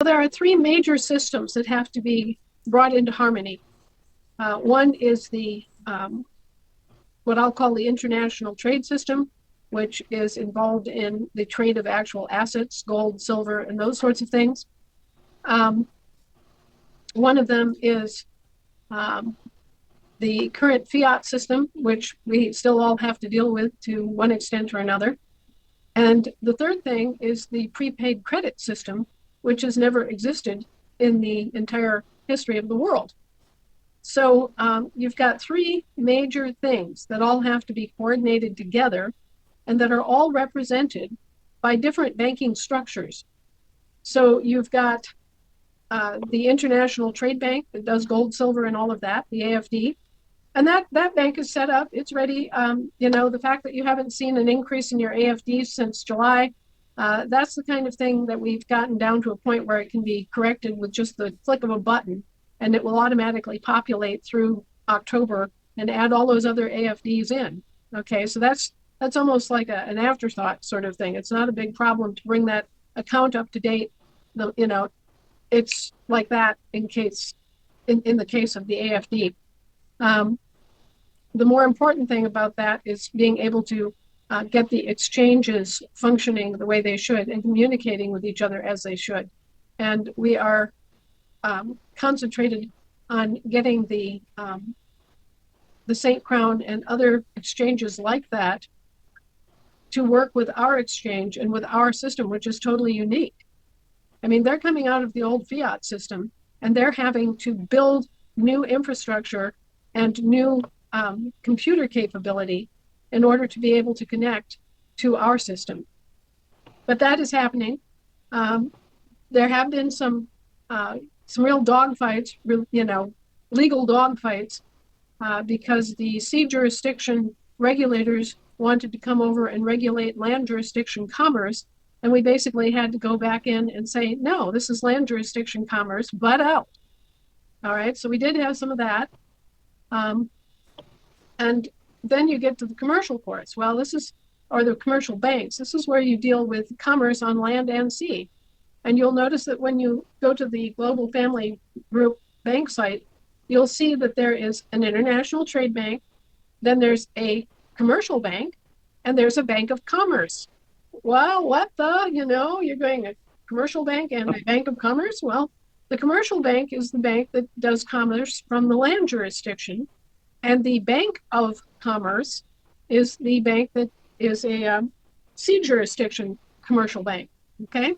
There are three major systems that have to be brought into harmony. One is the what I'll call the international trade system, which is involved in the trade of actual assets, gold, silver, and those sorts of things. One of them is the current fiat system, which we still all have to deal with to one extent or another. And the third thing is the prepaid credit system, which has never existed in the entire history of the world. So you've got three major things that all have to be coordinated together and that are all represented by different banking structures. So you've got the International Trade Bank that does gold, silver, and all of that, the AFD. And that bank is set up. It's ready. The fact that you haven't seen an increase in your AFD since July, that's the kind of thing that we've gotten down to a point where it can be corrected with just the click of a button, and it will automatically populate through October and add all those other AFDs in. Okay, so that's almost like an afterthought sort of thing. It's not a big problem to bring that account up to date. It's like that in the case of the AFD. The more important thing about that is being able to get the exchanges functioning the way they should and communicating with each other as they should. And we are concentrated on getting the St. Crown and other exchanges like that to work with our exchange and with our system, which is totally unique. I mean, they're coming out of the old fiat system and they're having to build new infrastructure and new computer capability in order to be able to connect to our system. But that is happening. There have been some real dogfights, legal dogfights, because the sea jurisdiction regulators wanted to come over and regulate land jurisdiction commerce. And we basically had to go back in and say, no, this is land jurisdiction commerce, but out. All right, so we did have some of that. And then you get to the commercial courts. Well, or the commercial banks. This is where you deal with commerce on land and sea. And you'll notice that when you go to the Global Family Group bank site, you'll see that there is an international trade bank, then there's a commercial bank, and there's a bank of commerce. Well, you're going a commercial bank and a bank of commerce? Well, the commercial bank is the bank that does commerce from the land jurisdiction, and the bank of commerce is the bank that is a sea jurisdiction commercial bank, okay?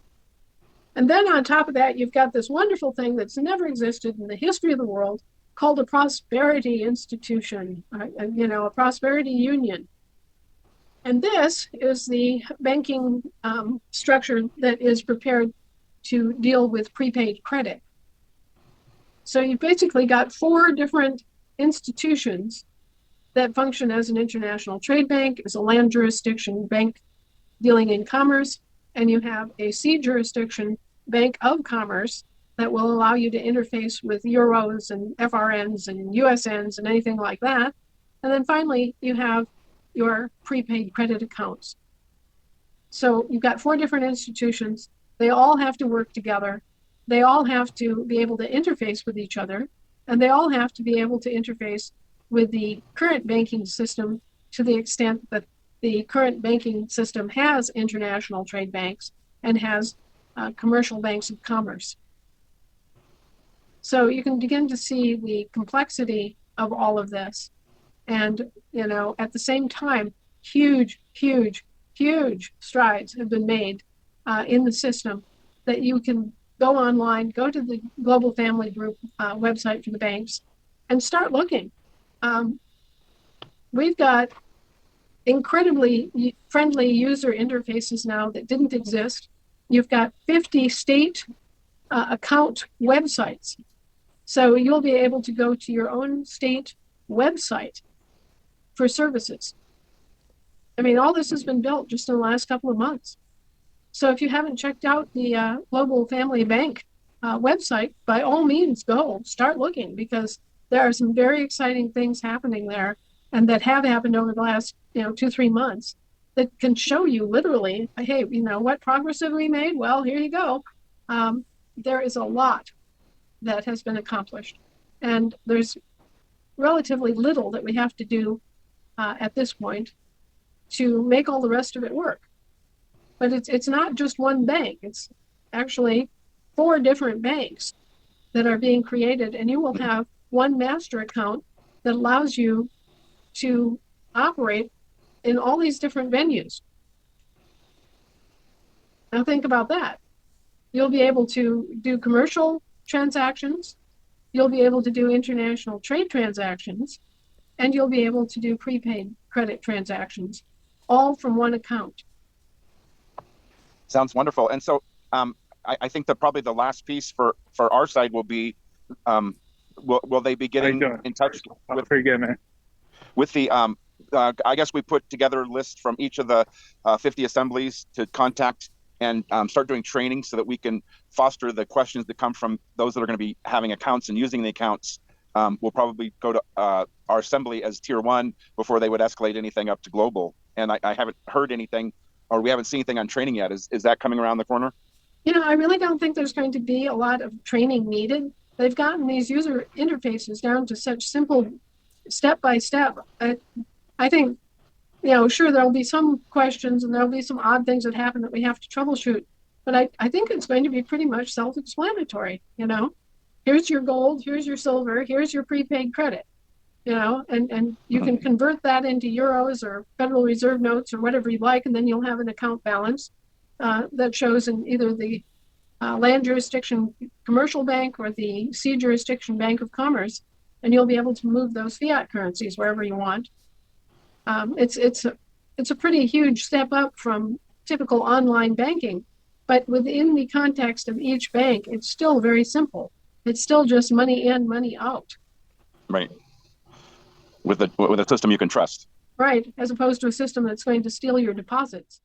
And then on top of that, you've got this wonderful thing that's never existed in the history of the world called a prosperity institution, a prosperity union. And this is the banking structure that is prepared to deal with prepaid credit. So you've basically got four different institutions that function as an international trade bank, as a land jurisdiction bank dealing in commerce, and you have a sea jurisdiction bank of commerce that will allow you to interface with euros and FRNs and USNs and anything like that. And then finally, you have your prepaid credit accounts. So you've got four different institutions. They all have to work together. They all have to be able to interface with each other, and they all have to be able to interface with the current banking system to the extent that the current banking system has international trade banks and has commercial banks of commerce. So you can begin to see the complexity of all of this. And, at the same time, huge, huge, huge strides have been made in the system that you can go online, go to the Global Family Group website for the banks, and start looking. We've got incredibly friendly user interfaces now that didn't exist. You've got 50 state account websites. So you'll be able to go to your own state website for services. I mean, all this has been built just in the last couple of months. So if you haven't checked out the Global Family Bank website, by all means, go start looking, because there are some very exciting things happening there, and that have happened over the last 2-3 months, that can show you literally, hey, what progress have we made? Well, here you go. there is a lot that has been accomplished, and there's relatively little that we have to do at this point to make all the rest of it work. But it's not just one bank. It's actually 4 different banks that are being created, and you will have one master account that allows you to operate in all these different venues. Now think about that. You'll be able to do commercial transactions, you'll be able to do international trade transactions, and you'll be able to do prepaid credit transactions, all from one account. Sounds wonderful. And so I think that probably the last piece for our side will be, will they be How you getting doing? in touch with Pretty good, man. the I guess we put together a list from each of the 50 assemblies to contact and start doing training so that we can foster the questions that come from those that are going to be having accounts and using the accounts. We'll probably go to our assembly as tier 1 before they would escalate anything up to global. And I haven't heard anything, or we haven't seen anything on training yet. Is that coming around the corner? I really don't think there's going to be a lot of training needed. They've gotten these user interfaces down to such simple step by step. I think, sure, there'll be some questions and there'll be some odd things that happen that we have to troubleshoot. But I think it's going to be pretty much self-explanatory. Here's your gold, here's your silver, here's your prepaid credit. And you can convert that into euros or Federal Reserve notes or whatever you like, and then you'll have an account balance that shows in either the land jurisdiction commercial bank or the sea jurisdiction bank of commerce, and you'll be able to move those fiat currencies wherever you want. It's a pretty huge step up from typical online banking, but within the context of each bank, it's still very simple. It's still just money in, money out. Right. With a system you can trust. Right, as opposed to a system that's going to steal your deposits.